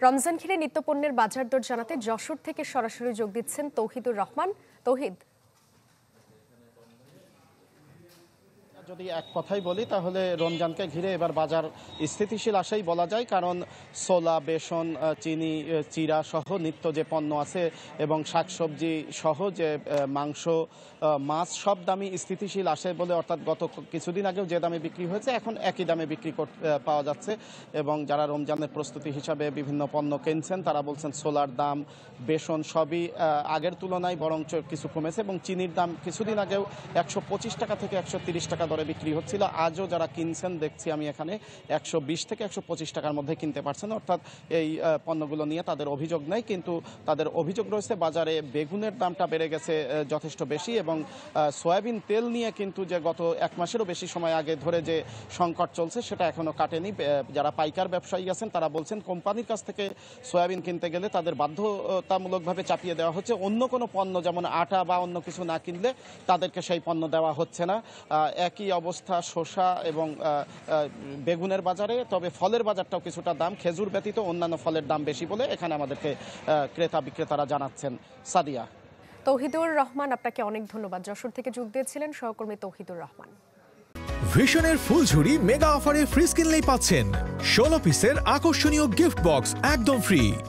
রমজান ঘিরে নিত্যপণ্যের বাজার দর জানাতে যশোর থেকে সরাসরি যোগ দিচ্ছেন তৌহিদুর রহমান। তৌহিদ, যদি এক কথাই বলি তাহলে রমজানকে ঘিরে এবার বাজার স্থিতিশীল আসাই বলা যায়, কারণ ছোলা, বেসন, চিনি, চিরা সহ নিত্য যে পণ্য আছে এবং শাকসবজি সহ যে মাংস, মাছ সব দামই স্থিতিশীল আসে বলে, অর্থাৎ গত কিছুদিন আগেও যে দামে বিক্রি হয়েছে এখন একই দামে বিক্রি পাওয়া যাচ্ছে। এবং যারা রমজানের প্রস্তুতি হিসাবে বিভিন্ন পণ্য কিনছেন তারা বলছেন ছোলার দাম, বেসন সবই আগের তুলনায় বরঞ্চ কিছু কমেছে এবং চিনির দাম কিছুদিন আগেও 125 টাকা থেকে 130 টাকা দরে বিক্রি হচ্ছিল। আজও যারা কিনছেন দেখছি আমি এখানে 120 থেকে 125 টাকার মধ্যে কিনতে পারছেন। অর্থাৎ এই পণ্যগুলো নিয়ে তাদের অভিযোগ নেই, কিন্তু তাদের অভিযোগ রয়েছে বাজারে বেগুনের দামটা বেড়ে গেছে যথেষ্ট বেশি এবং সয়াবিন তেল নিয়ে কিন্তু যে গত এক মাসেরও বেশি সময় আগে ধরে যে সংকট চলছে সেটা এখনো কাটেনি। যারা পাইকার ব্যবসায়ী আছেন তারা বলছেন কোম্পানির কাছ থেকে সয়াবিন কিনতে গেলে তাদের বাধ্যতামূলকভাবে চাপিয়ে দেওয়া হচ্ছে, অন্য কোনো পণ্য যেমন আটা বা অন্য কিছু না কিনলে তাদেরকে সেই পণ্য দেওয়া হচ্ছে না। একই অবস্থা শসা এবং বেগুনের বাজারে। তবে ফলের বাজারটাও কিছুটা দাম, খেজুর ব্যতীত অন্যান্য ফলের দাম বেশি বলে এখানে আমাদেরকে ক্রেতা বিক্রেতারা জানাচ্ছেন। সাদিয়া। তৌহিদুর রহমান, আপনাকে অনেক ধন্যবাদ। যশোর থেকে যোগ দিয়েছিলেন সহকর্মী তৌহিদুর রহমান। ভিশনের ফুলঝুরি মেগা অফারে ফ্রিজ কিনলেই পাচ্ছেন 16 পিসের আকর্ষণীয় গিফট বক্স একদম ফ্রি।